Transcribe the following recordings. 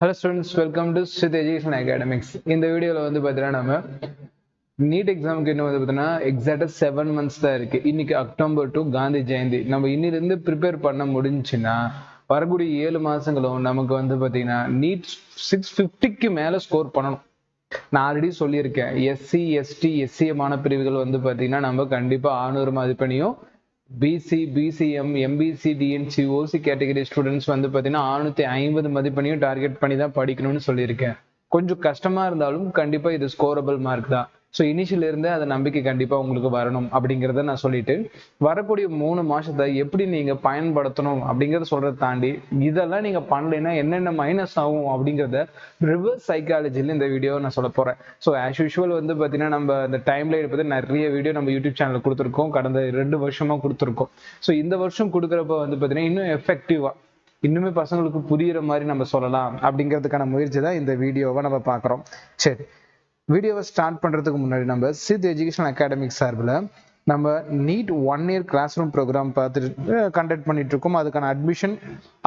Hello students, welcome to Sith Education Academics. இந்த வீடியோல வந்து பார்த்தீங்கன்னா நம்ம நீட் எக்ஸாமுக்கு இன்னும் வந்து பார்த்தீங்கன்னா எக்ஸாக்டா 7 months தான் இருக்கு. இன்னைக்கு அக்டோபர் 2 காந்தி ஜெயந்தி. நம்ம இன்னிலிருந்து ப்ரிப்பேர் பண்ண முடிஞ்சுன்னா வரக்கூடிய 7 மாசங்களும் நமக்கு வந்து பார்த்தீங்கன்னா நீட் 650க்கு மேல ஸ்கோர் பண்ணணும். நான் ஆல்ரெடி சொல்லியிருக்கேன், எஸ்சி எஸ்டி எஸ்சிஎமான பிரிவுகள் வந்து பார்த்தீங்கன்னா நம்ம கண்டிப்பா 600 மதிப்பெண்ணையும், BC BCM MBC DNC OC category students வந்து பார்த்தீங்கன்னா 650 மதிப்பெண்ணையும் டார்கெட் பண்ணி தான் படிக்கணும்னு சொல்லியிருக்கேன். கொஞ்சம் கஷ்டமா இருந்தாலும் கண்டிப்பா இது ஸ்கோரபிள் மார்க் தான். ஸோ இனிஷியல இருந்தே அந்த நம்பிக்கை கண்டிப்பா உங்களுக்கு வரணும் அப்படிங்கிறத நான் சொல்லிட்டு, வரக்கூடிய 3 மாசத்தை எப்படி நீங்க பயன்படுத்தணும் அப்படிங்கிறத சொல்றதை தாண்டி இதெல்லாம் நீங்க பண்ணலைன்னா என்னென்ன மைனஸ் ஆகும் அப்படிங்கிறத ரிவர்ஸ் சைக்காலஜில இந்த வீடியோ நான் சொல்ல போறேன். ஸோ ஆஸ் யூஷுவல் வந்து பாத்தீங்கன்னா நம்ம இந்த டைம் லைன் பத்தி நிறைய வீடியோ நம்ம யூடியூப் சேனல் கொடுத்துருக்கோம், கடந்த 2 வருஷமா கொடுத்துருக்கோம். ஸோ இந்த வருஷம் கொடுக்குறப்ப வந்து பாத்தீங்கன்னா இன்னும் எஃபெக்டிவா இன்னுமே பசங்களுக்கு புரியுற மாதிரி நம்ம சொல்லலாம் அப்படிங்கிறதுக்கான முயற்சி தான் இந்த வீடியோவை நம்ம பார்க்குறோம். சரி, வீடியோவை ஸ்டார்ட் பண்றதுக்கு முன்னாடி நம்ம சித் எஜுகேஷன் அகாடமிக் சார்பில் நம்ம NEET 1 year classroom programme பார்த்துட்டு கண்டக்ட் பண்ணிட்டு இருக்கோம். அதுக்கான அட்மிஷன்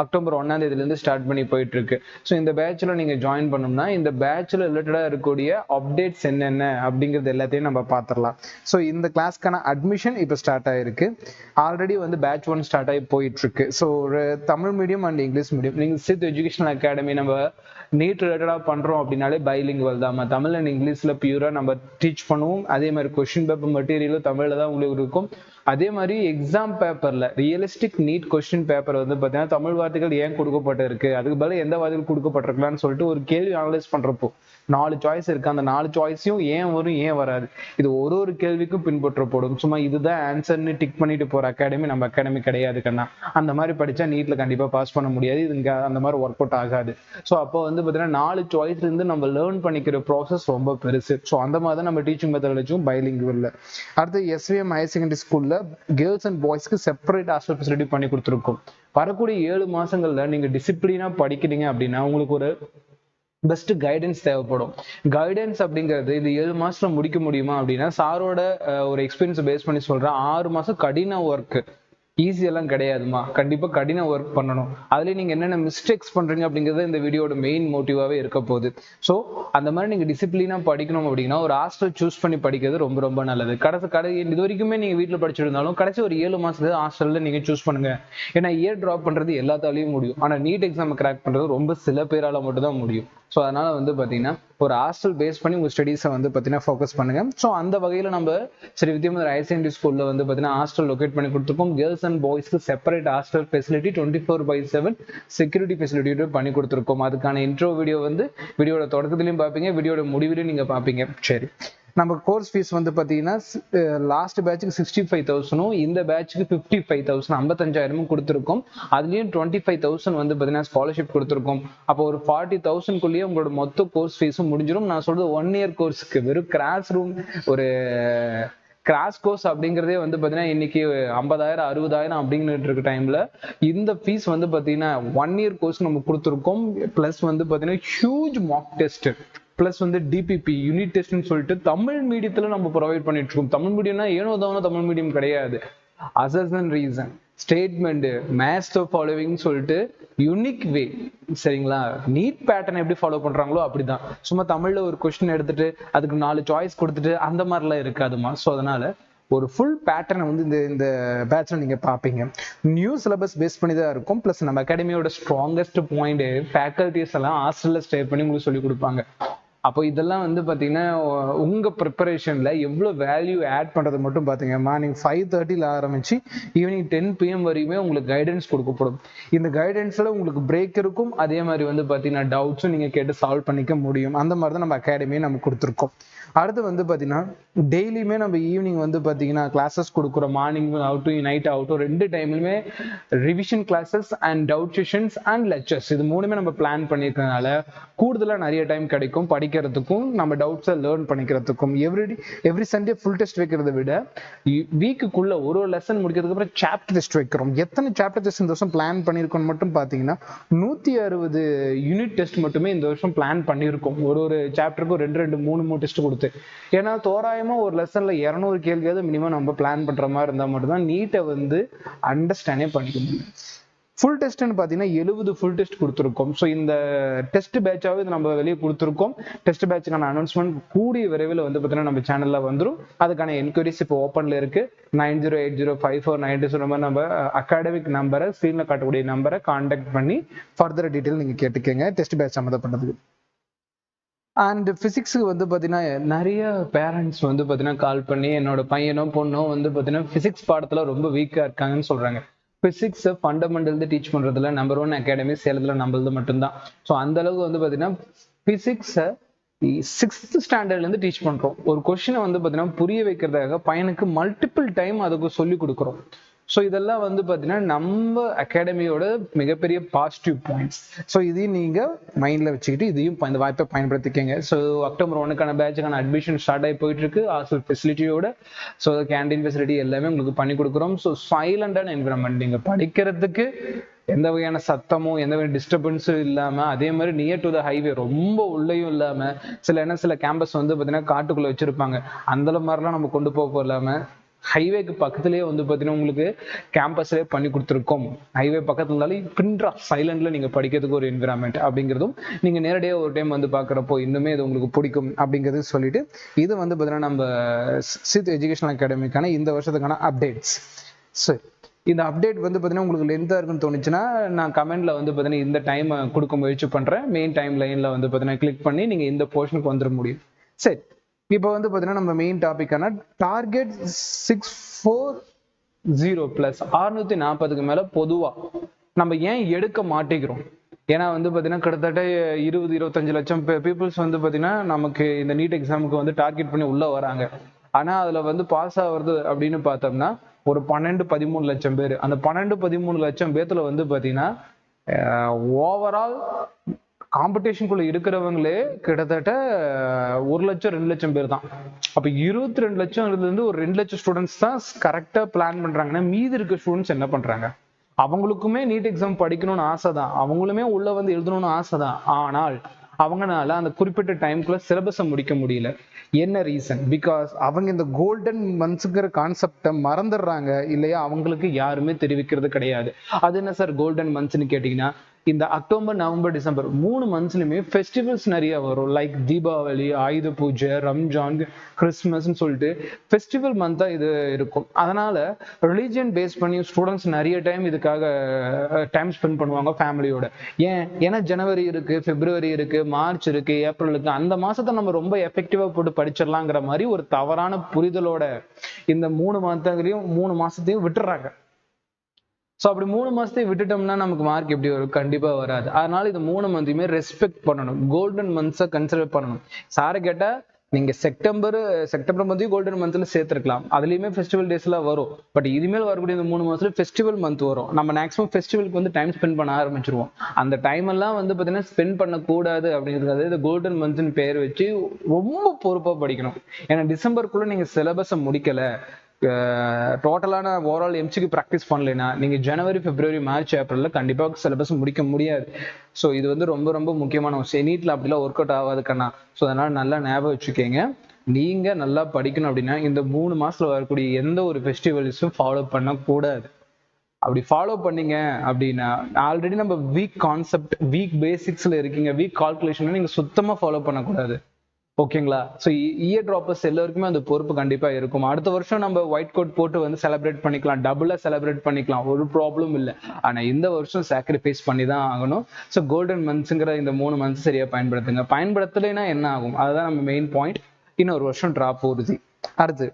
அக்டோபர் 1ஆம் தேதியிலேருந்து ஸ்டார்ட் பண்ணி போயிட்டு இருக்கு. ஸோ இந்த பேட்ச்ல நீங்க ஜாயின் பண்ணோம்னா இந்த பேட்ச்ல ரிலேட்டடா இருக்கக்கூடிய அப்டேட்ஸ் என்னென்ன அப்படிங்கிறது எல்லாத்தையும் நம்ம பார்த்துடலாம். ஸோ இந்த கிளாஸ்க்கான அட்மிஷன் இப்போ ஸ்டார்ட் ஆயிருக்கு. ஆல்ரெடி வந்து பேட்ச் 1 ஸ்டார்ட் ஆகி போயிட்டு இருக்கு. ஸோ ஒரு Tamil medium and English medium நீங்க சித் எஜுகேஷன் அகாடமி நம்ம நீட் ரிலேட்டடா பண்றோம் அப்படின்னாலே பைலிங்குவல் தான். தமிழ் அண்ட் இங்கிலீஷ்ல பியூரா நம்ம டீச் பண்ணுவோம். அதே மாதிரி கொஸ்டின் பேப்பர் மெட்டீரியலும் தமிழ்ல தான் உங்களுக்கு இருக்கும். அதே மாதிரி எக்ஸாம் பேப்பர்ல ரியலிஸ்டிக் நீட் கொஸ்டின் பேப்பர் வந்து பாத்தீங்கன்னா தமிழ் வார்த்தைகள் ஏன் கொடுக்கப்பட்டிருக்கு, அதுக்கு பதில் எந்த வார்த்தைகள் கொடுக்கப்பட்டிருக்கலாம்னு சொல்லிட்டு ஒரு கேள்வி அனலைஸ் பண்றப்போ 4 சாய்ஸ் இருக்கு. அந்த 4 சாய்ஸையும் ஏன் வரும் ஏன் வராது இது ஒரு கேள்விக்கும் பின்பற்றப்படும். சும்மா இதுதான் ஆன்சர்னு டிக் பண்ணிட்டு போற அகாடமி நம்ம அகாடமி கிடையாது கண்ணா. அந்த மாதிரி படிச்சா நீட்ல கண்டிப்பா பாஸ் பண்ண முடியாது. இது இங்க அந்த மாதிரி ஒர்க் அவுட் ஆகாது. ஸோ அப்போ வந்து பாத்தீங்கன்னா 4 சாய்ஸ்ல இருந்து நம்ம லேர்ன் பண்ணிக்கிற ப்ராசஸ் ரொம்ப பெருசு. ஸோ அந்த மாதிரி தான் நம்ம டீச்சிங் மெத்தடாலஜியும் பைலிங்குவல்ல. அடுத்து எஸ்விஎம் ஹையர் செகண்டரி ஸ்கூல்ல கேர்ள்ஸ் அண்ட் பாய்ஸ்க்கு செப்பரேட் ஹாஸ்டல் ஃபெசிலிட்டி பண்ணி கொடுத்துருக்கோம். வரக்கூடிய 7 மாசங்கள்ல நீங்க டிசிப்ளினா படிக்கிறீங்க அப்படின்னா உங்களுக்கு ஒரு பெஸ்ட் கைடன்ஸ் தேவைப்படும். கைடன்ஸ் அப்படிங்கிறது இது 7 மாசத்துல முடிக்க முடியுமா அப்படின்னா சாரோட ஒரு எக்ஸ்பீரியன்ஸ் பேஸ் பண்ணி சொல்றேன். 6 மாசம் கடின ஒர்க், ஈஸி எல்லாம் கிடையாதுமா. கண்டிப்பா கடின ஒர்க் பண்ணணும். அதுல நீங்க என்னென்ன மிஸ்டேக்ஸ் பண்றீங்க அப்படிங்கிறது இந்த வீடியோட மெயின் மோட்டிவாவே இருக்க போகுது. ஸோ அந்த மாதிரி நீங்க டிசிப்ளினா படிக்கணும் அப்படின்னா ஒரு ஹாஸ்டல் சூஸ் பண்ணி படிக்கிறது ரொம்ப ரொம்ப நல்லது. இது வரைக்குமே நீங்க வீட்டுல படிச்சிருந்தாலும் கடைசி ஒரு 7 மாசத்துல ஹாஸ்டல்ல நீங்க சூஸ் பண்ணுங்க. ஏன்னா இயர் டிராப் பண்றது எல்லாத்தாலையும் முடியும், ஆனா நீட் எக்ஸாம் கிராக் பண்றது ரொம்ப சில பேரால மட்டும் தான் முடியும். ஸோ அதனால வந்து பாத்தீங்கன்னா ஒரு ஹாஸ்டல் பேஸ் பண்ணி உங்க ஸ்டடீஸை வந்து பாத்தீங்கன்னா ஃபோக்கஸ் பண்ணுங்க. ஸோ அந்த வகையில நம்ம சரி வித்யாமந்தர் ஹையர் செகண்டரி ஸ்கூல்ல வந்து பாத்தீங்கன்னா ஹாஸ்டல் லொகேட் பண்ணி கொடுத்துருக்கோம். கேர்ள்ஸ் அண்ட் பாய்ஸ்க்கு separate hostel facility 24/7 security facility பண்ணி கொடுத்துருக்கோம். அதுக்கான இன்ட்ரோ வீடியோ வந்து வீடியோட தொடக்கத்திலையும் பார்ப்பீங்க, வீடியோட முடிவிலையும் நீங்க பார்ப்பீங்க. சரி, நம்ம கோர்ஸ் ஃபீஸ் வந்து பாத்தீங்கன்னா லாஸ்ட் பேட்சுக்கு 65,000, இந்த பேட்சுக்கு 55,000 55,000 கொடுத்துருக்கோம். அதுலயும் 25,000 வந்து பாத்தீங்கன்னா ஸ்காலர்ஷிப் கொடுத்துருக்கோம். அப்போ ஒரு 40,000 உங்களோட மொத்த கோர்ஸ் ஃபீஸும் முடிஞ்சிடும். நான் சொல்றது 1 year கோர்ஸ்க்கு வெறும் கிளாஸ் ரூம் ஒரு கிராஷ் கோர்ஸ் அப்படிங்கிறதே வந்து பாத்தீங்கன்னா இன்னைக்கு 50,000 60,000 அப்படிங்கிட்டு இருக்க டைம்ல இந்த ஃபீஸ் வந்து பாத்தீங்கன்னா 1 year கோர்ஸ் நம்ம கொடுத்துருக்கோம். பிளஸ் வந்து பாத்தீங்கன்னா ஹியூஜ் மார்க் டெஸ்ட், பிளஸ் வந்து டிபிபி யூனிட் டெஸ்ட்னு சொல்லிட்டு தமிழ் மீடியத்துல நம்ம ப்ரொவைட் பண்ணிட்டு இருக்கோம். தமிழ் மீடியம்னா ஏனோ தானோ தமிழ் மீடியம் கிடையாது. Assessment reason, statement, maths following சொல்லிட்டு யூனிக் வே. சரிங்களா, நீட் பேட்டர்ன் எப்படி ஃபாலோ பண்றாங்களோ அப்படிதான். சும்மா தமிழ்ல ஒரு கொஸ்டின் எடுத்துட்டு அதுக்கு 4 சாய்ஸ் கொடுத்துட்டு அந்த மாதிரிலாம் இருக்காதுமா. ஸோ அதனால ஒரு ஃபுல் பேட்டர்னை வந்து இந்த பேட்ச்ல நீங்க பாப்பீங்க. நியூ சிலபஸ் பேஸ் பண்ணி தான் இருக்கும். பிளஸ் நம்ம அகாடமியோட ஸ்ட்ராங்கஸ்ட் பாயிண்ட் ஃபேக்கல்டிஸ் எல்லாம் ஹாஸ்டல்ல ஸ்டே பண்ணி உங்களுக்கு சொல்லி கொடுப்பாங்க. அப்போ இதெல்லாம் வந்து பாத்தீங்கன்னா உங்க ப்ரிப்பரேஷன்ல எவ்வளவு வேல்யூ ஆட் பண்றது மட்டும் பாத்தீங்க. மார்னிங் 5:30 ஆரம்பிச்சு ஈவினிங் 10 PM வரைக்குமே உங்களுக்கு கைடன்ஸ் கொடுக்கப்படும். இந்த கைடன்ஸ்ல உங்களுக்கு பிரேக் இருக்கும். அதே மாதிரி வந்து பாத்தீங்கன்னா டவுட்ஸும் நீங்க கேட்டு சால்வ் பண்ணிக்க முடியும். அந்த மாதிரி தான் நம்ம அகாடமியை நம்ம கொடுத்துருக்கோம். அடுத்து வந்து பாத்தீங்கன்னா டெய்லியுமே நம்ம ஈவினிங் வந்து பாத்தீங்கன்னா கிளாஸஸ் கொடுக்குறோம். மார்னிங் ஆகட்டும் நைட் ஆகட்டும் 2 டைம்லுமே revision classes and doubt sessions and lectures இது 3மே நம்ம பிளான் பண்ணிருக்கனால கூடுதலா நிறைய டைம் கிடைக்கும் படிக்கிறதுக்கும் நம்ம டவுட்ஸை லேர்ன் பண்ணிக்கிறதுக்கும். எவ்ரி சண்டே ஃபுல் டெஸ்ட் வைக்கிறத விட வீக்குக்குள்ள ஒரு லெசன் முடிக்கிறதுக்கு அப்புறம் சாப்டர் டெஸ்ட் வைக்கிறோம். எத்தனை சாப்டர் டெஸ்ட் இந்த வருஷம் பிளான் பண்ணிருக்கோம் மட்டும் பாத்தீங்கன்னா 160 யூனிட் டெஸ்ட் மட்டுமே இந்த வருஷம் பிளான் பண்ணியிருக்கோம். ஒரு சாப்டருக்கும் 2 3 டெஸ்ட் கொடுத்து. ஏன்னா தோராயமா ஒரு லெசன்ல 200 கேள்வியாவது மினிமம் நம்ம பிளான் பண்ற மாதிரி இருந்தா மட்டும்தான் நீட்டை வந்து அண்டர்ஸ்டாண்டே பண்ணிக்க முடியும். ஃபுல் டெஸ்ட்னு பார்த்தீங்கன்னா 70 ஃபுல் டெஸ்ட் கொடுத்துருக்கோம். ஸோ இந்த டெஸ்ட் பேட்சாவே நம்ம வெளியே கொடுத்துருக்கோம். டெஸ்ட் பேட்சுக்கான அனௌன்ஸ்மெண்ட் கூடிய விரைவில் வந்து பார்த்தீங்கன்னா நம்ம சேனலில் வந்துடும். அதுக்கான என்கொயரிஸ் இப்போ ஓப்பனில் இருக்கு. 90805492 நம்ம அகாடமிக் நம்பரை ஸ்க்ரீனில் காட்டக்கூடிய நம்பரை கான்டாக்ட் பண்ணி ஃபர்தர் டீட்டெயில் நீங்கள் கேட்டுக்கங்க டெஸ்ட் பேட்ச் சம்மந்தப்பட்டதுக்கு. அண்ட் ஃபிசிக்ஸுக்கு வந்து பார்த்தீங்கன்னா நிறைய பேரண்ட்ஸ் வந்து பார்த்தீங்கன்னா கால் பண்ணி என்னோட பையனோ பொண்ணோ வந்து பார்த்தீங்கன்னா ஃபிசிக்ஸ் பாடத்தில் ரொம்ப வீக்காக இருக்காங்கன்னு சொல்கிறாங்க. ஃபிசிக்ஸை ஃபண்டமெண்டல் டீச் பண்ணுறதுல நம்பர் 1 அகாடமி சேலத்தில் நம்மளது மட்டும்தான். ஸோ அந்த அளவுக்கு வந்து பார்த்தீங்கன்னா ஃபிசிக்ஸை 6th ஸ்டாண்டர்ட்லேருந்து டீச் பண்ணுறோம். ஒரு கொஷினை வந்து பார்த்தீங்கன்னா புரிய வைக்கிறதுக்காக பையனுக்கு மல்டிபிள் டைம் அதுக்கு சொல்லி கொடுக்குறோம். ஸோ இதெல்லாம் வந்து பார்த்தீங்கன்னா நம்ம அகாடமியோட மிகப்பெரிய பாசிட்டிவ் பாயிண்ட்ஸ். ஸோ இதையும் நீங்கள் மைண்டில் வச்சுக்கிட்டு இதையும் இந்த வாய்ப்பை பயன்படுத்திக்கங்க. ஸோ அக்டோபர் 1க்கான பேட்சுக்கான அட்மிஷன் ஸ்டார்ட் ஆகி போயிட்டு இருக்கு ஹாஸ்டல் ஃபெசிலிட்டியோட. ஸோ கேண்டீன் ஃபெசிலிட்டி எல்லாமே உங்களுக்கு பண்ணி கொடுக்குறோம். ஸோ சைலண்டான என்விரான்மெண்ட், நீங்கள் படிக்கிறதுக்கு எந்த வகையான சத்தமும் எந்த வகையான டிஸ்டர்பன்ஸும் இல்லாமல், அதே மாதிரி நியர் டு த ஹைவே ரொம்ப உள்ளேயும் இல்லாமல், சில கேம்பஸ் வந்து பார்த்தீங்கன்னா காட்டுக்குள்ளே வச்சுருப்பாங்க, அந்த மாதிரிலாம் நம்ம கொண்டு போக இல்லாமல் ஹைவேக்கு பக்கத்துலேயே வந்து பார்த்தீங்கன்னா உங்களுக்கு கேம்பஸ்லேயே பண்ணி கொடுத்துருக்கோம். ஹைவே பக்கத்துல இருந்தாலும் பின்ட்ரா சைலண்ட்ல நீங்கள் படிக்கிறதுக்கு ஒரு என்விரான்மெண்ட் அப்படிங்கிறதும் நீங்கள் நேரடியாக ஒரு டைம் வந்து பார்க்குறப்போ இன்னுமே இது உங்களுக்கு பிடிக்கும் அப்படிங்கிறது சொல்லிட்டு, இது வந்து பார்த்தீங்கன்னா நம்ம சித் எஜுகேஷனல் அகாடமிக்கான இந்த வருஷத்துக்கான அப்டேட்ஸ். சரி, இந்த அப்டேட் வந்து பார்த்தீங்கன்னா உங்களுக்கு லென்த்தாக இருக்குன்னு தோணுச்சுன்னா நான் கமெண்ட்ல வந்து பார்த்தீங்கன்னா இந்த டைம் கொடுக்க முயற்சி பண்ணுறேன். மெயின் டைம் லைனில் வந்து பார்த்தீங்கன்னா கிளிக் பண்ணி நீங்கள் இந்த போர்ஷனுக்கு வந்துட முடியும். சரி, இப்போ வந்து பார்த்தீங்கன்னா நம்ம மெயின் டாபிக்கான டார்கெட் 640 பிளஸ் 640க்கு மேலே பொதுவாக நம்ம ஏன் எடுக்க மாட்டேங்கிறோம்? ஏன்னா வந்து பார்த்தீங்கன்னா கிட்டத்தட்ட 20-25 லட்சம் பீப்புள்ஸ் வந்து பார்த்தீங்கன்னா நமக்கு இந்த நீட் எக்ஸாமுக்கு வந்து டார்கெட் பண்ணி உள்ளே வராங்க. ஆனால் அதில் வந்து பாஸ் ஆகுறது அப்படின்னு பார்த்தோம்னா ஒரு 12-13 லட்சம் பேர். அந்த 12-13 லட்சம் பேர்த்துல வந்து பார்த்தீங்கன்னா ஓவரால் காம்படிஷனுக்குள்ள இருக்கிறவங்களே கிட்டத்தட்ட 1 லட்சம் 2 லட்சம் பேர் தான். அப்ப 22 லட்சம் இருந்து ஒரு 2 லட்சம் ஸ்டூடெண்ட்ஸ் தான் கரெக்டா பிளான் பண்றாங்கன்னா மீதி இருக்க ஸ்டூடெண்ட்ஸ் என்ன பண்றாங்க? அவங்களுக்குமே நீட் எக்ஸாம் படிக்கணும்னு ஆசை தான், அவங்களுமே உள்ள வந்து எழுதணும்னு ஆசை தான். ஆனால் அவங்கனால அந்த குறிப்பிட்ட டைம்குள்ள சிலபஸை முடிக்க முடியல. என்ன ரீசன்? பிகாஸ் அவங்க இந்த கோல்டன் மந்த்ஸுங்கிற கான்செப்டை மறந்துடுறாங்க இல்லையா? அவங்களுக்கு யாருமே தெரிவிக்கிறது கிடையாது. அது என்ன சார் கோல்டன் மந்த்ஸ்ன்னு கேட்டீங்கன்னா, இந்த அக்டோபர் நவம்பர் டிசம்பர் 3 மந்த்ஸ்லயுமே ஃபெஸ்டிவல்ஸ் நிறைய வரும். லைக் தீபாவளி, ஆயுத பூஜை, ரம்ஜான், கிறிஸ்மஸ்ன்னு சொல்லிட்டு ஃபெஸ்டிவல் மந்த் தான் இது இருக்கும். அதனால ரிலீஜியன் பேஸ் பண்ணி ஸ்டூடெண்ட்ஸ் நிறைய டைம் இதுக்காக டைம் ஸ்பெண்ட் பண்ணுவாங்க ஃபேமிலியோட. ஏன்னா ஜனவரி இருக்கு, பிப்ரவரி இருக்கு, மார்ச் இருக்கு, ஏப்ரல் இருக்கு, அந்த மாசத்தை நம்ம ரொம்ப எஃபெக்டிவா போட்டு படிச்சிடலாங்கிற மாதிரி ஒரு தவறான புரிதலோட இந்த 3 மாசத்தையும் விட்டுறாங்க. ஸோ அப்படி 3 மாசத்தையும் விட்டுட்டோம்னா நமக்கு மார்க் எப்படி வரும்? கண்டிப்பா வராது. அதனால இந்த 3 மந்தையுமே ரெஸ்பெக்ட் பண்ணணும், கோல்டன் மந்த்ஸை கன்சிடர் பண்ணணும். சாரை கேட்டா நீங்க செப்டம்பர் மந்தையும் கோல்டன் மந்த்ல சேர்த்திருக்கலாம், அதுலயுமே ஃபெஸ்டிவல் டேஸ் எல்லாம் வரும். பட் இனிமேல் வரக்கூடிய இந்த 3 மாசத்துல ஃபெஸ்டிவல் மந்த் வரும். நம்ம மேக்ஸிமம் ஃபெஸ்டிவலுக்கு வந்து டைம் ஸ்பெண்ட் பண்ண ஆரம்பிச்சிருவோம். அந்த டைம் எல்லாம் வந்து பாத்தீங்கன்னா ஸ்பெண்ட் பண்ணக்கூடாது அப்படிங்கிறது இந்த கோல்டன் மந்த்னு பேர் வச்சு ரொம்ப பொறுப்பா படிக்கணும். ஏன்னா டிசம்பருக்குள்ள நீங்க சிலபஸை முடிக்கல, டோட்டலான ஓவரால் எம்சிக்கு ப்ராக்டிஸ் பண்ணலைன்னா நீங்க ஜனவரி, பிப்ரவரி, மார்ச், ஏப்ரல்ல கண்டிப்பா சிலபஸ் முடிக்க முடியாது. ஸோ இது வந்து ரொம்ப ரொம்ப முக்கியமான விஷயம். நீட்ல அப்படிலாம் ஒர்க் அவுட் ஆகாதுக்கண்ணா. ஸோ அதனால நல்லா ஞாபகம் வச்சுக்கோங்க. நீங்க நல்லா படிக்கணும் அப்படின்னா இந்த 3 மாசத்துல வரக்கூடிய எந்த ஒரு ஃபெஸ்டிவல்ஸும் ஃபாலோ பண்ணக்கூடாது. அப்படி ஃபாலோ பண்ணீங்க அப்படின்னா ஆல்ரெடி நம்ம வீக் கான்செப்ட், வீக் பேசிக்ஸ்ல இருக்கீங்க, வீக் கால்குலேஷன் நீங்க சுத்தமா ஃபாலோ பண்ணக்கூடாது. ஓகேங்களா? ஸோ இயர் ட்ராப்பர்ஸ் எல்லாருக்குமே அந்த பொறுப்பு கண்டிப்பா இருக்கும். அடுத்த வருஷம் நம்ம ஒயிட் கோட் போட்டு வந்து செலிப்ரேட் பண்ணிக்கலாம், டபுளா செலிப்ரேட் பண்ணிக்கலாம், ஒரு ப்ராப்ளம் இல்லை. ஆனா இந்த வருஷம் சாக்ரிஃபைஸ் பண்ணி தான் ஆகணும். ஸோ கோல்டன் மந்த்ஸுங்கிற இந்த 3 மந்த்ஸ் சரியா பயன்படுத்துங்க. பயன்படுத்தலைன்னா என்ன ஆகும்? அதுதான் நம்ம மெயின் பாயிண்ட். இன்னொரு வருஷம் ட்ராப் உறுதி. அடுத்து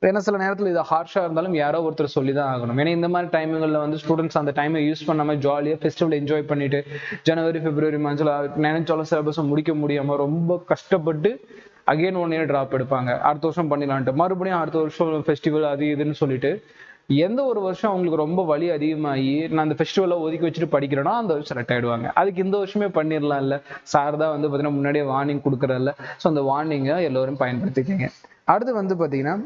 ஏன்னா சில நேரத்தில் இது ஹார்ஷா இருந்தாலும் யாரோ ஒருத்தர் சொல்லி தான் ஆகணும். ஏன்னா இந்த மாதிரி டைமுகளில் வந்து ஸ்டூடெண்ட்ஸ் அந்த டைமை யூஸ் பண்ணாம ஜாலியாக ஃபெஸ்டிவல் என்ஜாய் பண்ணிட்டு ஜனவரி, பிப்ரவரி மந்த்ஸ்ல நினைச்சாலும் சிலபஸை முடிக்க முடியாம ரொம்ப கஷ்டப்பட்டு அகைன் 1 இயர் ட்ராப் எடுப்பாங்க. அடுத்த வருஷம் பண்ணிடலான்ட்டு மறுபடியும் அடுத்த வருஷம் ஃபெஸ்டிவல் அது இதுன்னு சொல்லிட்டு எந்த ஒரு வருஷம் அவங்களுக்கு ரொம்ப வலி அதிகமாகி நான் அந்த ஃபெஸ்டிவலை ஒதுக்கி வச்சுட்டு படிக்கிறேன்னா அந்த வருஷம் செலக்ட் ஆயிடுவாங்க. அதுக்கு இந்த வருஷமே பண்ணிடலாம் இல்லை, சார் தான் வந்து பார்த்தீங்கன்னா முன்னாடியே வார்னிங் கொடுக்குறதில்ல. ஸோ அந்த வார்னிங்கை எல்லோரும் பயன்படுத்திக்கங்க. அடுத்து வந்து பார்த்தீங்கன்னா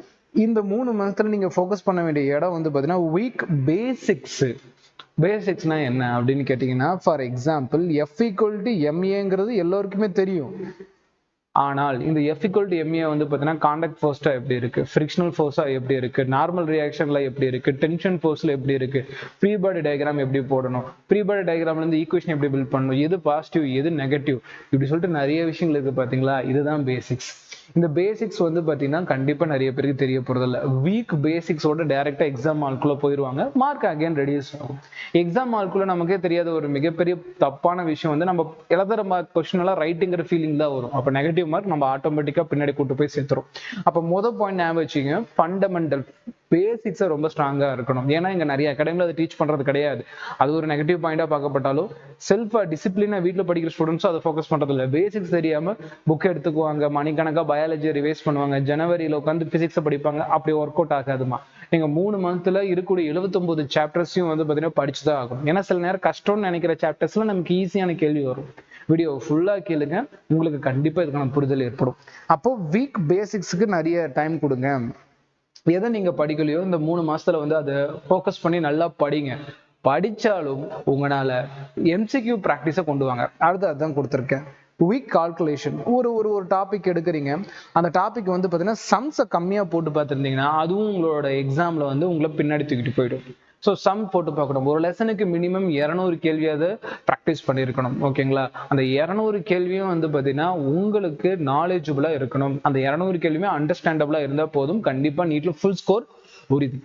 இந்த 3 மந்த்ல நீங்க ஃபோக்கஸ் பண்ண வேண்டிய இடம் வந்து பாத்தீங்கன்னா வீக் பேசிக்ஸ். பேசிக்ஸ்னா என்ன அப்படின்னு கேட்டீங்கன்னா, ஃபார் எக்ஸாம்பிள் F = MAங்கிறது எல்லோருக்குமே தெரியும். ஆனால் இந்த F equal to ma வந்து பார்த்தீங்கன்னா காண்டாக்ட் ஃபோர்ஸா எப்படி இருக்கு, ஃப்ரிக்ஷனல் ஃபோர்ஸா எப்படி இருக்கு, நார்மல் ரியாக்ஷன்ல எப்படி இருக்கு, டென்ஷன் ஃபோர்ஸ்ல எப்படி இருக்கு, ஃப்ரீ பாடி டயக்ராம் எப்படி போடணும், ஃப்ரீ பாடி டயக்ராம்ல இருந்து ஈக்குவேஷன் எப்படி பில்ட் பண்ணணும், எது பாசிட்டிவ் எது நெகட்டிவ், இப்படி சொல்லிட்டு நிறைய விஷயங்கள் இருக்கு பாத்தீங்களா. இதுதான் பேசிக்ஸ். இந்த பேசிக்ஸ் வந்து பாத்தீங்கன்னா கண்டிப்பா நிறைய பேருக்கு தெரிய போறது இல்ல. வீக் பேசிக்ஸோட டைரக்டா எக்ஸாம் ஹால்குள்ள போயிருவாங்க, மார்க் அகைன் ரெடியூஸ் ஆகும். எக்ஸாம் ஹால்குள்ள நமக்கே தெரியாத ஒரு மிகப்பெரிய தப்பான விஷயம் வந்து நம்ம எழுதுற மார்க் கொஸ்டின் எல்லாம் ரைட்டுங்கிற ஃபீலிங் தான் வரும். அப்ப நெகட்டிவ் மார்க் நம்ம ஆட்டோமேட்டிக்கா பின்னாடி கூட்டு போய் சேர்த்துரும். அப்ப மொதல் பாயிண்ட் ஞாபகம் வச்சுங்க, ஃபண்டமெண்டல் பேசிக்ஸை ரொம்ப ஸ்ட்ராங்கா இருக்கணும். ஏன்னா இங்க நிறைய அகாடமில அதை டீச் பண்றது கிடையாது. அது ஒரு நெகட்டிவ் பாயிண்டா பார்க்கப்பட்டாலும் செல்ஃபா டிசிப்ளினா வீட்டில் படிக்கிற ஸ்டூடெண்ட்ஸும் அதை ஃபோக்கஸ் பண்றது இல்லை. பேசிக்ஸ் தெரியாம புக் எடுத்துக்குவாங்க, மணிக்கணக்கா பயாலஜி ரிவைஸ் பண்ணுவாங்க, ஜனவரியில உட்காந்து பிசிக்ஸை படிப்பாங்க. அப்படி ஒர்க் அவுட் ஆகாதுமா. நீங்க 3 மந்த்ல இருக்கக்கூடிய 79 சாப்டர்ஸையும் வந்து பாத்தீங்கன்னா படிச்சுதான் ஆகும். ஏன்னா சில நேரம் கஷ்டம்னு நினைக்கிற சாப்டர்ஸ்ல நமக்கு ஈஸியான கேள்வி வரும். வீடியோ ஃபுல்லா கேளுங்க, உங்களுக்கு கண்டிப்பா இதுக்கான புரிதல் ஏற்படும். அப்போ வீக் பேசிக்ஸுக்கு நிறைய டைம் கொடுங்க. எதை நீங்க படிக்கலையோ இந்த 3 மாசத்துல வந்து அதை ஃபோக்கஸ் பண்ணி நல்லா படிங்க. படிச்சாலும் உங்களால MCQ ப்ராக்டிஸை கொண்டு வாங்க. அடுத்து அதான் கொடுத்துருக்கேன். Week calculation. ஒரு டாபிக் எடுக்கிறீங்க, அந்த டாபிக் வந்து பார்த்தீங்கன்னா சம்ஸை கம்மியாக போட்டு பார்த்துருந்தீங்கன்னா அதுவும் உங்களோட எக்ஸாமில் வந்து உங்களை பின்னாடி தூக்கிட்டு போயிடும். ஸோ சம் போட்டு பார்க்கணும். ஒரு லெசனுக்கு மினிமம் 200 கேள்வியாவது ப்ராக்டிஸ் பண்ணியிருக்கணும். ஓகேங்களா. அந்த 200 கேள்வியும் வந்து பார்த்தீங்கன்னா உங்களுக்கு நாலேஜபிளாக இருக்கணும். அந்த 200 கேள்வியுமே அண்டர்ஸ்டாண்டபிளாக இருந்தால் போதும், கண்டிப்பாக நீட்ல ஃபுல் ஸ்கோர் உறுதி.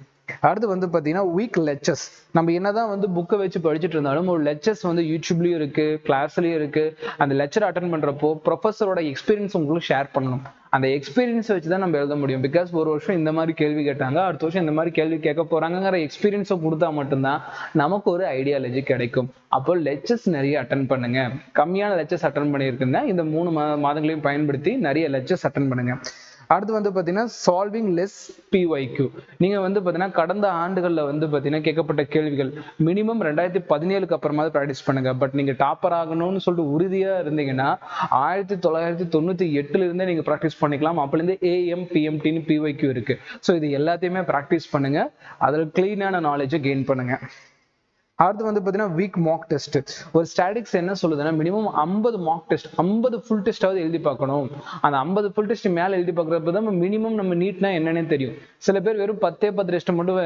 அடுத்து வந்து பாத்தீங்கன்னா வீக் லெக்சர்ஸ். நம்ம என்னதான் வந்து புக்கை வச்சு படிச்சுட்டு இருந்தாலும் ஒரு லெக்சர்ஸ் வந்து யூடியூப்லயும் இருக்கு, கிளாஸ்லயும் இருக்கு. அந்த லெக்சர் அட்டன் பண்றப்போ ப்ரொஃபஸரோட எக்ஸ்பீரியன்ஸ் உங்களுக்கு ஷேர் பண்ணணும். அந்த எக்ஸ்பீரியன்ஸ் வச்சுதான் நம்ம எழுத முடியும். பிகாஸ் ஒரு வருஷம் இந்த மாதிரி கேள்வி கேட்டாங்க, அடுத்த வருஷம் இந்த மாதிரி கேள்வி கேட்க போறாங்கிற எக்ஸ்பீரியன்ஸை கொடுத்தா மட்டும்தான் நமக்கு ஒரு ஐடியாலஜி கிடைக்கும். அப்போ லெக்சர்ஸ் நிறைய அட்டன் பண்ணுங்க. கம்மியான லெக்சர்ஸ் அட்டன் பண்ணியிருக்குன்னா இந்த 3 மாதங்களையும் பயன்படுத்தி நிறைய லெக்சர்ஸ் அட்டன் பண்ணுங்க. அடுத்து வந்து பாத்தீங்கன்னா சால்விங் லெஸ் PYQ. நீங்க வந்து பாத்தீங்கன்னா கடந்த ஆண்டுகள்ல வந்து பாத்தீங்கன்னா கேட்கப்பட்ட கேள்விகள் மினிமம் 2017க்கு அப்புறமா ப்ராக்டிஸ் பண்ணுங்க. பட் நீங்க டாப்பர் ஆகணும்னு சொல்லிட்டு உறுதியா இருந்தீங்கன்னா 1998ல இருந்தே நீங்க ப்ராக்டிஸ் பண்ணிக்கலாம். அப்பல இருந்து AM PMTன்னு PYQ இருக்கு. ஸோ இது எல்லாத்தையுமே ப்ராக்டிஸ் பண்ணுங்க, அதில் கிளீனான நாலேஜை கெயின் பண்ணுங்க. அடுத்து வந்து பாத்தீங்கன்னா வீக் மாக் டெஸ்ட். ஒரு ஸ்டாட்டிக்ஸ் என்ன சொல்லுதுன்னா மினிமம் 50 மாக் டெஸ்ட், 50 ஃபுல் டெஸ்டாவது எழுதி பார்க்கணும். அந்த 50 ஃபுல் டெஸ்ட் மேல எழுதி பார்க்கறப்ப தான் மினிமம் நம்ம நீட்னா என்னன்னே தெரியும். சில பேர் வெறும் 10 டெஸ்ட் மட்டும்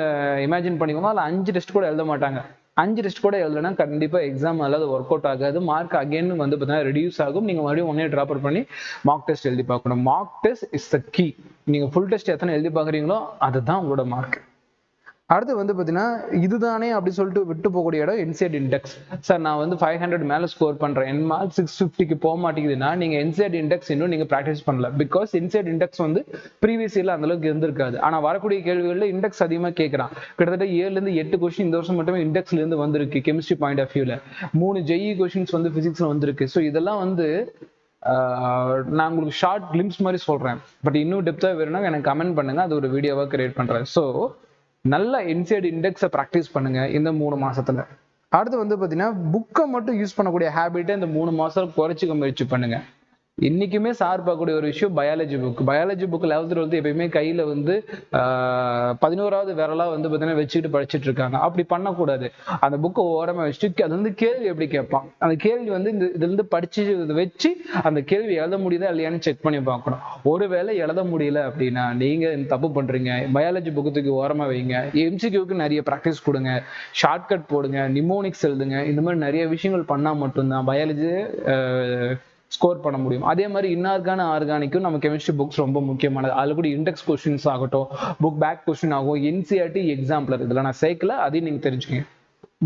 இமேஜின் பண்ணிக்கோங்க, அதில் 5 டெஸ்ட் கூட எழுத மாட்டாங்க. 5 டெஸ்ட் கூட எழுதுனா கண்டிப்பா எக்ஸாம் அல்லாத ஒர்க் அவுட் ஆகாது. மார்க் அகைன் வந்து பார்த்தீங்கன்னா ரெடியூஸ் ஆகும். நீங்க மறுபடியும் ஒன்னே ட்ராப்பர் பண்ணி மாக் டெஸ்ட் எழுதி பார்க்கணும். Mock test is the key. நீங்க ஃபுல் டெஸ்ட் எத்தனை எழுதி பார்க்குறீங்களோ அதுதான் உங்களோட மார்க். அடுத்து வந்து பாத்தீங்கன்னா இதுதானே அப்படி சொல்லிட்டு விட்டு போகக்கூடிய இடம் NCERT இண்டெக்ஸ். சார் நான் வந்து 500 மேல ஸ்கோர் பண்றேன், என் மார்க் 650க்கு போக மாட்டேங்குதுன்னா நீங்க NCERT இண்டெக்ஸ் இன்னும் நீங்க ப்ராக்டிஸ் பண்ணல. பிகாஸ் NCERT இண்டெக்ஸ் வந்து ப்ரீவியஸ் இயர்ல அந்த அளவுக்கு இருந்திருக்காது. ஆனா வரக்கூடிய கேள்விகள்ல இண்டெக்ஸ் அதிகமா கேட்கறான். கிட்டத்தட்ட 7ல இருந்து 8 கொஸ்டின் இந்த வருஷம் மட்டுமே இண்டெக்ஸ்ல இருந்து வந்திருக்கு. கெமிஸ்ட்ரி பாயிண்ட் ஆஃப் வியூல 3 JEE கொஸ்டின்ஸ் வந்து பிசிக்ஸ்ல வந்திருக்கு. ஸோ இதெல்லாம் வந்து நான் உங்களுக்கு ஷார்ட் கிளிம்ஸ் மாதிரி சொல்றேன். பட் இன்னும் டெப்தா வேணும்னா எனக்கு கமெண்ட் பண்ணுங்க, அது ஒரு வீடியோவா கிரியேட் பண்றேன். ஸோ நல்ல NCERT இண்டெக்ஸை ப்ராக்டிஸ் பண்ணுங்க இந்த 3 மாசத்துல. அடுத்து வந்து பாத்தீங்கன்னா புக்கை மட்டும் யூஸ் பண்ணக்கூடிய ஹேபிட்டை இந்த 3 மாசம் குறைச்சிக்க முயற்சி பண்ணுங்க. இன்னைக்குமே சார் பார்க்கக்கூடிய ஒரு விஷயம் biology book. Biology book 11th 12th எப்பயுமே கையில வந்து 11வது விரலா வந்து பார்த்தீங்கன்னா வச்சுக்கிட்டு படிச்சுட்டு இருக்காங்க. அப்படி பண்ணக்கூடாது. அந்த புக்கை ஓரமா வச்சுட்டு அது வந்து கேள்வி எப்படி கேட்பான், அந்த கேள்வி வந்து இதுல இருந்து படிச்சு வச்சு அந்த கேள்வி எழுத முடியுதா இல்லையான்னு செக் பண்ணி பார்க்கணும். ஒருவேளை எழுத முடியல அப்படின்னா நீங்க தப்பு பண்றீங்க. பயாலஜி புக்கு ஓரமா வைங்க. MCQக்கு நிறைய ப்ராக்டிஸ் கொடுங்க, ஷார்ட்கட் போடுங்க, நிமோனிக்ஸ் எழுதுங்க. இந்த மாதிரி நிறைய விஷயங்கள் பண்ணா மட்டும்தான் பயாலஜி ஸ்கோர் பண்ண முடியும். அதே மாதிரி ஆர்கானிக்கும் நம்ம கெமிஸ்ட்ரி புக்ஸ் ரொம்ப முக்கியமானது. அதுல கூட இண்டெக்ஸ் கொஸ்டின்ஸ் ஆகட்டும், புக் பேக் கொஸ்டின் ஆகும், NCERT எக்ஸாம்பிளர் இதெல்லாம் நான் சேர்க்கல, அதையும் நீங்க தெரிஞ்சுக்கங்க.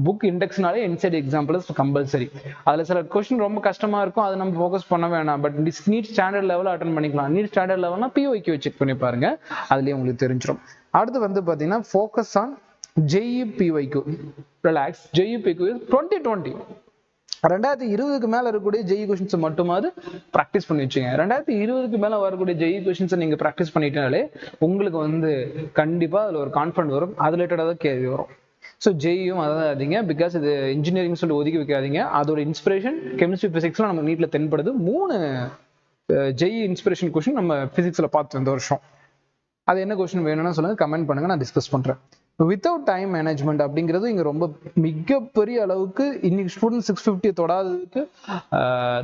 புக் இண்டெக்ஸ்னாலே NCERT எக்ஸாம்பிளர்ஸ் கம்பல்சரி. அதுல சில கொஸ்டின் ரொம்ப கஷ்டமா இருக்கும், அதை நம்ம ஃபோக்கஸ் பண்ண வேணாம். பட் நீட் ஸ்டாண்டர்ட் லெவலில் அட்டன் பண்ணிக்கலாம். நீட் ஸ்டாண்டர்ட் லெவல்னா PYQ செக் பண்ணி பாருங்க, அதுலயே உங்களுக்கு தெரிஞ்சிடும். அடுத்து வந்து பாத்தீங்கன்னா focus on JEE PYQ. Relax. JEE PYQ 2020 2020க்கு மேல இருக்கக்கூடிய JEE கொஸ்டின்ஸ் மட்டுமாவது ப்ராக்டிஸ் பண்ணி வச்சுங்க. 2020க்கு மேல வரக்கூடிய JEE கொஸ்டின்ஸை நீங்க ப்ராக்டிஸ் பண்ணிட்டாலே உங்களுக்கு வந்து கண்டிப்பா அதுல ஒரு கான்ஃபிடன்ட் வரும், அது ரிலேட்டடா தான் கேள்வி வரும். ஸோ JEEயும் அதாதீங்க. பிகாஸ் இது இன்ஜினியரிங் சொல்லி ஒதுக்கி வைக்காதீங்க. அதோட இன்ஸ்பிரேஷன் கெமிஸ்ட்ரி பிசிக்ஸ்லாம் நம்ம நீட்ல தென்படுது. 3 JEE இன்ஸ்பிரேஷன் கொஸ்டின் நம்ம பிசிக்ஸ்ல பார்த்தோம் இந்த வருஷம். அது என்ன கொஸ்டின் வேணும்னா சொல்லுங்க, கமெண்ட் பண்ணுங்க, நான் டிஸ்கஸ் பண்றேன். வித்தவுட் டைம் மேனேஜ்மெண்ட் அப்படிங்கிறது இங்கே ரொம்ப மிகப்பெரிய அளவுக்கு இன்னைக்கு ஸ்டூடெண்ட் 650 தொடாததுக்கு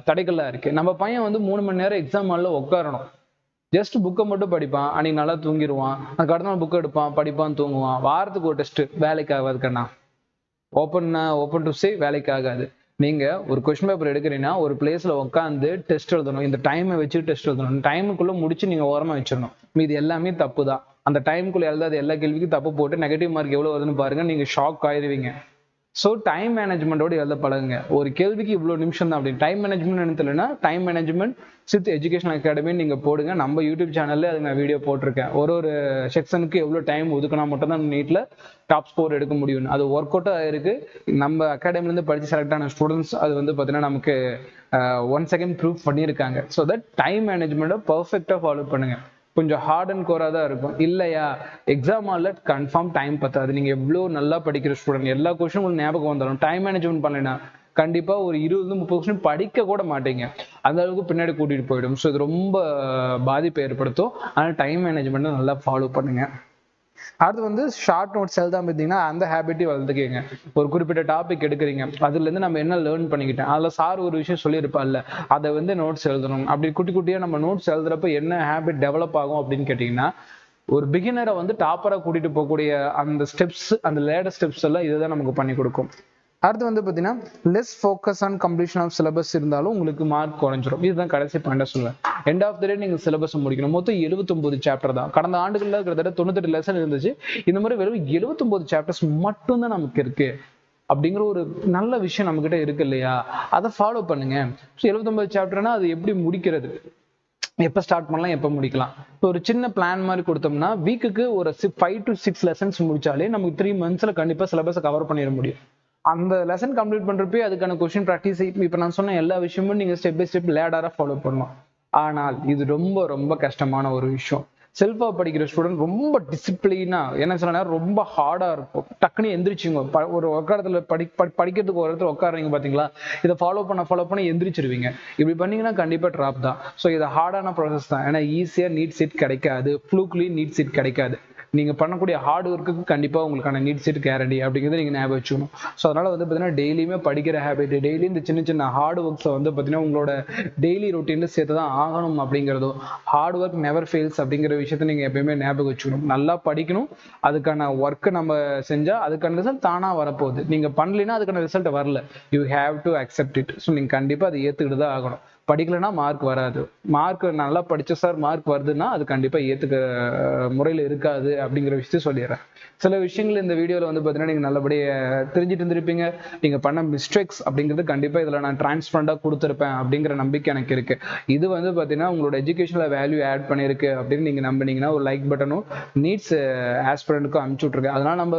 தடைகள்லாம் இருக்குது. நம்ம பையன் வந்து 3 மணி நேரம் எக்ஸாம் ஹாலில் உட்காரணும், ஜஸ்ட் புக்கை மட்டும் படிப்பான், அன்னைக்கு நல்லா தூங்கிடுவான், அதுக்கு அடுத்த நாள் புக்கை எடுப்பான், படிப்பான், தூங்குவான். வாரத்துக்கு ஒரு டெஸ்ட் வேலைக்கு ஆகாதுக்கண்ணா. ஓப்பன் டு சே வேலைக்கு ஆகாது. நீங்க ஒரு கொஸ்டின் பேப்பர் எடுக்கிறீங்கன்னா ஒரு பிளேஸ்ல உட்காந்து டெஸ்ட் எழுதணும், இந்த டைமை வச்சு டெஸ்ட் எழுதணும், டைமுக்குள்ள முடிச்சு நீங்க ஓரமா வச்சிடணும். மீது எல்லாமே தப்பு தான். அந்த டைமுக்குள்ள எழுதாத எல்லா கேள்விக்கும் தப்பு போட்டு நெகட்டிவ் மார்க் எவ்வளவு வருதுன்னு பாருங்க, நீங்க ஷாக் ஆயிடுவீங்க. ஸோ டைம் மேனேஜ்மெண்டோட எழுத பழகுங்க. ஒரு கேள்விக்கு இவ்வளோ நிமிஷம் தான் அப்படின்னு டைம் மேனேஜ்மெண்ட் என்ன தெரியலன்னா, டைம் மேனேஜ்மெண்ட் சித் எஜுகேஷன் அகாடமின்னு நீங்கள் போடுங்க. நம்ம யூடியூப் சேனல்ல அது நான் வீடியோ போட்டிருக்கேன். ஒரு செக்ஷனுக்கு எவ்வளோ டைம் ஒதுக்கினா மட்டும் தான் நீட்டில் டாப் ஸ்கோர் எடுக்க முடியும்னு. அது ஒர்க் அவுட்டாக இருக்கு. நம்ம அகாடமிலேருந்து படித்து செலக்ட் ஆன ஸ்டூடெண்ட்ஸ் அது வந்து பார்த்தீங்கன்னா நமக்கு 1 செகண்ட் ப்ரூவ் பண்ணியிருக்காங்க. ஸோ தட் டைம் மேனேஜ்மெண்ட்டை பர்ஃபெக்டாக ஃபாலோ பண்ணுங்க. கொஞ்சம் ஹார்ட் அண்ட் கோரா தான் இருக்கும் இல்லையா? எக்ஸாம் ஹாலில் கன்ஃபார்ம் டைம் பத்தாது. நீங்கள் எவ்வளோ நல்லா படிக்கிற ஸ்டூடெண்ட், எல்லா கொஸ்டினும் உங்களுக்கு ஞாபகம் வந்தாலும் டைம் மேனேஜ்மெண்ட் பண்ணலைன்னா கண்டிப்பா ஒரு 20-30 கொஸ்டின் படிக்க கூட மாட்டீங்க. அந்த அளவுக்கு பின்னாடி கூட்டிட்டு போயிடும். ஸோ இது ரொம்ப பாதிப்பை ஏற்படுத்தும். ஆனால் டைம் மேனேஜ்மெண்ட்டை நல்லா ஃபாலோ பண்ணுங்க. அடுத்து வந்து ஷார்ட் நோட்ஸ் எழுதாம இருந்தீங்கன்னா அந்த ஹேபிட்டையும் வளர்த்துக்கங்க. ஒரு குறிப்பிட்ட டாபிக் எடுக்கிறீங்க, அதுல இருந்து நம்ம என்ன லேர்ன் பண்ணிக்கிட்டேன், அதுல சார் ஒரு விஷயம் சொல்லியிருப்பார்ல, அதை வந்து நோட்ஸ் எழுதணும். அப்படி குட்டி குட்டியா நம்ம நோட்ஸ் எழுதுறப்ப என்ன ஹேபிட் டெவலப் ஆகும் அப்படின்னு கேட்டீங்கன்னா, ஒரு பிகினரை வந்து டாப்பரா கூட்டிட்டு போகக்கூடிய அந்த ஸ்டெப்ஸ், அந்த லேடர் ஸ்டெப்ஸ் எல்லாம் இதுதான் நமக்கு பண்ணி கொடுக்கும். அடுத்து வந்து பார்த்தீங்கன்னா less focus on completion of syllabus இருந்தாலும் உங்களுக்கு மார்க் குறைஞ்சிரும். இதுதான் கடைசி பாயிண்டா சொல்லுவேன். எண்ட் ஆஃப் த டே நீங்கள் சிலபஸ் முடிக்கணும். மொத்தம் 79 சாப்டர் தான். கடந்த ஆண்டுகளில் கிட்டத்தட்ட 98 லெசன் இருந்துச்சு. இந்த மாதிரி வெறும் 79 சாப்டர்ஸ் மட்டும்தான் நமக்கு இருக்கு அப்படிங்கிற ஒரு நல்ல விஷயம் நம்ம கிட்ட இருக்கு இல்லையா? அதை ஃபாலோ பண்ணுங்க. ஸோ 79 சாப்டர்னா அது எப்படி முடிக்கிறது, எப்போ ஸ்டார்ட் பண்ணலாம், எப்போ முடிக்கலாம்? ஒரு சின்ன பிளான் மாதிரி கொடுத்தோம்னா வீக்குக்கு ஒரு 5 to 6 லெசன்ஸ் முடிச்சாலே நமக்கு 3 monthsல கண்டிப்பா சிலபஸை கவர் பண்ணிட முடியும். அந்த லெசன் கம்ப்ளீட் பண்றப்பே அதுக்கான கொஸ்டின் ப்ராக்டிஸ் இப்போ நான் சொன்ன எல்லா விஷயமும் நீங்க ஸ்டெப் பை ஸ்டெப் லேடரா ஃபாலோ பண்ணலாம். ஆனால் இது ரொம்ப ரொம்ப கஷ்டமான ஒரு விஷயம். செல்ஃபா படிக்கிற ஸ்டூடெண்ட் ரொம்ப டிசிப்ளினா, என்ன சொன்னா ரொம்ப ஹார்டா இருக்கும். டக்குன்னு எந்திரிச்சுங்க. ஒரு உட்காரத்துல படிக்கிறதுக்கு ஒரு இடத்துல உட்காருங்க பாத்தீங்களா, இதை ஃபாலோ பண்ண எந்திரிச்சிருவீங்க. இப்படி பண்ணீங்கன்னா கண்டிப்பா ட்ராப் தான். ஸோ இது ஹார்டான ப்ராசஸ் தான். ஏன்னா ஈஸியா நீட் சீட் கிடைக்காது, ஃப்ளூக்லி நீட் சீட் கிடைக்காது. நீங்க பண்ணக்கூடிய ஹார்ட் ஒர்க்குக்கு கண்டிப்பா உங்களுக்கான நீட் சீட் கேரண்டி அப்படிங்கிறத நீங்க ஞாபகம் வச்சுக்கணும். ஸோ அதனால வந்து பார்த்தீங்கன்னா டெய்லியுமே படிக்கிற ஹேபிட், டெய்லி இந்த சின்ன சின்ன ஹார்ட் ஒர்க்ஸை வந்து பார்த்தீங்கன்னா உங்களோட டெய்லி ரொட்டீன்ல சேர்த்து தான் ஆகணும். அப்படிங்கிறதும் ஹார்ட் ஒர்க் நெவர் ஃபெயில்ஸ் அப்படிங்கிற விஷயத்த நீங்க எப்பயுமே ஞாபகம் வச்சுக்கணும். நல்லா படிக்கணும், அதுக்கான ஒர்க்கை நம்ம செஞ்சா அதுக்கான ரிசல்ட் தானா வரப்போகுது. நீங்க பண்ணலைன்னா அதுக்கான ரிசல்ட் வரல, you have to accept it. So நீங்க கண்டிப்பா அதை ஏத்துக்கிட்டு தான் ஆகணும். படிக்கலைன்னா மார்க் வராது. மார்க் நல்லா படிச்ச சார் மார்க் வருதுன்னா அது கண்டிப்பா ஏத்துக்க முறையில் இருக்காது அப்படிங்கிற விஷயத்தையும் சொல்லிடுறேன். சில விஷயங்கள் இந்த வீடியோவில் வந்து பார்த்தீங்கன்னா நீங்கள் நல்லபடியாக தெரிஞ்சுட்டு இருந்திருப்பீங்க. நீங்கள் பண்ண மிஸ்டேக்ஸ் அப்படிங்கிறது கண்டிப்பாக இதில் நான் டிரான்ஸ்பரண்டாக கொடுத்துருப்பேன் அப்படிங்கிற நம்பிக்கை எனக்கு இருக்கு. இது வந்து பார்த்தீங்கன்னா உங்களோட எஜுகேஷனில் வேல்யூ ஆட் பண்ணியிருக்கு அப்படின்னு நீங்கள் நம்பினீங்கன்னா ஒரு லைக் பட்டனும் நீட்ஸ் ஆஸ்பிரண்ட்டுக்கும் அனுப்பிச்சு விட்ருக்கேன். அதனால நம்ம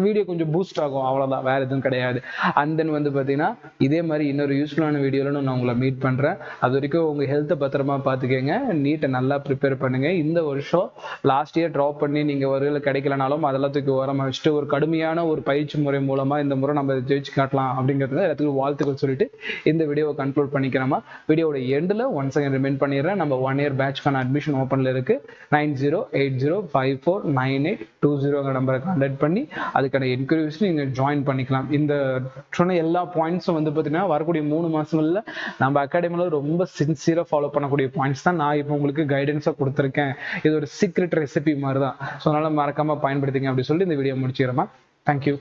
வீடியோ கொஞ்சம் பூஸ்ட் ஆகும், அவ்வளோதான், வேற எதுவும் கிடையாது. அண்ட் தென் வந்து பார்த்தீங்கன்னா இதே மாதிரி இன்னொரு யூஸ்ஃபுல்லான வீடியோவில் நான் உங்களை மீட் பண்ணுறேன். அது வரைக்கும் உங்கள் ஹெல்த்தை பத்திரமா பார்த்துக்கங்க. நீட்டை நல்லா ப்ரிப்பேர் பண்ணுங்க. இந்த வருஷம் லாஸ்ட் இயர் ட்ராப் பண்ணி நீங்கள் ஒரு கிடைக்கலனாலும் அதெல்லாம் ஓரமாக வச்சுட்டு ஒரு கடுமையான ஒரு பயிற்சி முறை மூலமா இந்த முறை நம்ம ஜெயிச்சு காட்டலாம் அப்படிங்கிறது எல்லாத்துக்கும் வாழ்த்துக்கள் சொல்லிட்டு இந்த வீடியோவை கன்க்ளூட் பண்ணிக்கிறோமா. வீடியோட எண்டில் ஒன்ஸ் அகைன் ரிமைண்ட் பண்ணிடுறேன், நம்ம 1 year பேட்ச்க்கான அட்மிஷன் ஓப்பனில் இருக்கு. 9080549820 நம்பரை கான்டாக்ட் பண்ணி அதுக்கான என்கொயரிஸ் நீங்கள் ஜாயின் பண்ணிக்கலாம். இந்த சொன்ன எல்லா பாயிண்ட்ஸும் வந்து பார்த்தீங்கன்னா வரக்கூடிய 3 மாசங்கள்ல நம்ம அகாடமியில் ரொம்ப சின்சியராக ஃபாலோ பண்ணக்கூடிய பாயிண்ட்ஸ் தான் நான் இப்போ உங்களுக்கு கைடன்ஸாக கொடுத்துருக்கேன். இது ஒரு சீக்ரெட் ரெசிபி மாதிரி தான். ஸோ அதனால மறக்காம பயன்படுத்திங்க அப்படி சொல்லி இந்த வீடியோ முடிச்சுக்கிறோமா. தேங்க்யூ.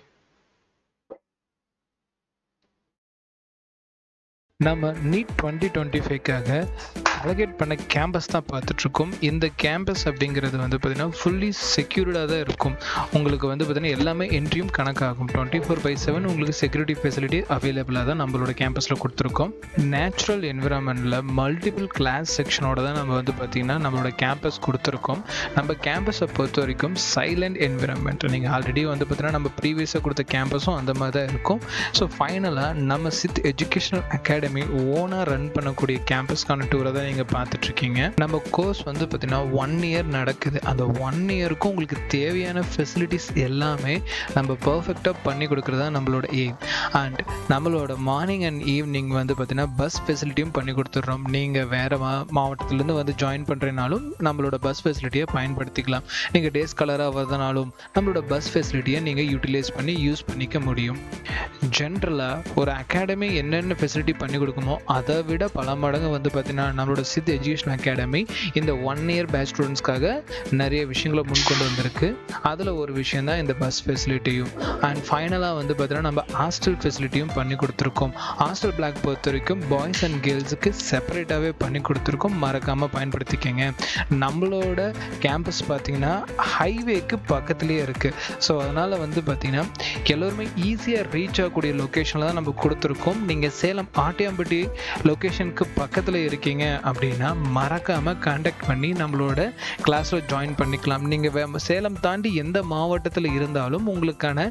நம்ம நீட் 2025க்காக அலோகேட் பண்ண கேம்பஸ் தான் பார்த்துட்ருக்கோம். இந்த கேம்பஸ் அப்படிங்கிறது வந்து பார்த்திங்கன்னா ஃபுல்லி செக்யூர்டாக தான் இருக்கும். உங்களுக்கு வந்து பார்த்திங்கன்னா எல்லாமே என்ட்ரியும் கணக்காகும். 24/7 உங்களுக்கு செக்யூரிட்டி ஃபெசிலிட்டி அவைலபிளாக தான் நம்மளோட கேம்பஸில் கொடுத்துருக்கோம். நேச்சுரல் என்விரான்மெண்ட்டில் மல்டிபிள் கிளாஸ் செக்ஷனோட தான் நம்ம வந்து பார்த்திங்கன்னா நம்மளோட கேம்பஸ் கொடுத்துருக்கோம். நம்ம கேம்பஸை பொறுத்த வரைக்கும் சைலண்ட் என்விரான்மெண்ட். நீங்கள் ஆல்ரெடி வந்து பார்த்திங்கன்னா நம்ம ப்ரீவியஸாக கொடுத்த கேம்பஸும் அந்த மாதிரி தான் இருக்கும். ஸோ ஃபைனலாக நம்ம சித் எஜுகேஷனல் அகாடமி அகாடமி ஓனாக ரன் பண்ணக்கூடிய கேம்பஸ்க்கான டூரை தான் நீங்கள் பார்த்துட்ருக்கீங்க. நம்ம கோர்ஸ் வந்து பார்த்திங்கன்னா 1 year நடக்குது. அந்த 1 yearக்கும் உங்களுக்கு தேவையான ஃபெசிலிட்டிஸ் எல்லாமே நம்ம பர்ஃபெக்டாக பண்ணி கொடுக்குறது தான் நம்மளோட எய்ம். அண்ட் நம்மளோட மார்னிங் அண்ட் ஈவினிங் வந்து பார்த்திங்கன்னா பஸ் ஃபெசிலிட்டியும் பண்ணி கொடுத்துட்றோம். நீங்கள் வேறு மாவட்டத்துலேருந்து வந்து ஜாயின் பண்ணுறதுனாலும் நம்மளோட பஸ் ஃபெசிலிட்டியை பயன்படுத்திக்கலாம். நீங்கள் டேஸ் கலராக வரதுனாலும் நம்மளோட பஸ் ஃபெசிலிட்டியை நீங்கள் யூட்டிலைஸ் பண்ணி யூஸ் பண்ணிக்க முடியும். ஜென்ரலாக ஒரு அகாடமி என்னென்ன ஃபெசிலிட்டி பண்ணி கொடுக்குமோ அதை விட பல மடங்கு வந்து பார்த்திங்கன்னா நம்மளோட சித் எஜுகேஷன் அகாடமி இந்த 1 year பேட்ச் ஸ்டூடெண்ட்ஸ்க்காக நிறைய விஷயங்களை முன்கொண்டு வந்திருக்கு. அதில் ஒரு விஷயம் தான் இந்த பஸ் ஃபெசிலிட்டியும். அண்ட் ஃபைனலாக வந்து பார்த்தீங்கன்னா நம்ம ஹாஸ்டல் ஃபெசிலிட்டியும் பண்ணி கொடுத்துருக்கோம். ஹாஸ்டல் பிளாக் பொறுத்த வரைக்கும் பாய்ஸ் அண்ட் கேர்ள்ஸுக்கு செப்பரேட்டாகவே பண்ணி கொடுத்துருக்கோம். மறக்காமல் பயன்படுத்திக்கங்க. நம்மளோட கேம்பஸ் பார்த்திங்கன்னா ஹைவேக்கு பக்கத்துலேயே இருக்குது. ஸோ அதனால் வந்து பார்த்திங்கன்னா எல்லோருமே ஈஸியாக ரீச் ஆகக்கூடிய லொக்கேஷனில் தான் நம்ம கொடுத்துருக்கோம். நீங்கள் சேலம் ஆட்டியாம்பட்டி லொக்கேஷனுக்கு பக்கத்தில் இருக்கீங்க அப்படின்னா மறக்காமல் கான்டாக்ட் பண்ணி நம்மளோட கிளாஸில் ஜாயின் பண்ணிக்கலாம். நீங்கள் சேலம் தாண்டி எந்த மாவட்டத்தில் இருந்தாலும் உங்களுக்கான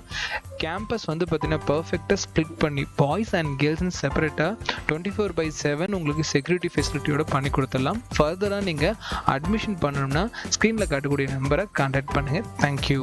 கேம்பஸ் வந்து பார்த்தீங்கன்னா பர்ஃபெக்டாக ஸ்ப்ளிட் பண்ணி பாய்ஸ் அண்ட் கேர்ள்ஸ்னு செப்பரேட்டாக 24/7 உங்களுக்கு செக்யூரிட்டி ஃபெசிலிட்டியோட பண்ணி கொடுத்துடலாம். ஃபர்தராக நீங்கள் அட்மிஷன் பண்ணணும்னா ஸ்க்ரீனில் காட்டக்கூடிய நம்பரை கான்டாக்ட் பண்ணுங்கள். தேங்க்யூ.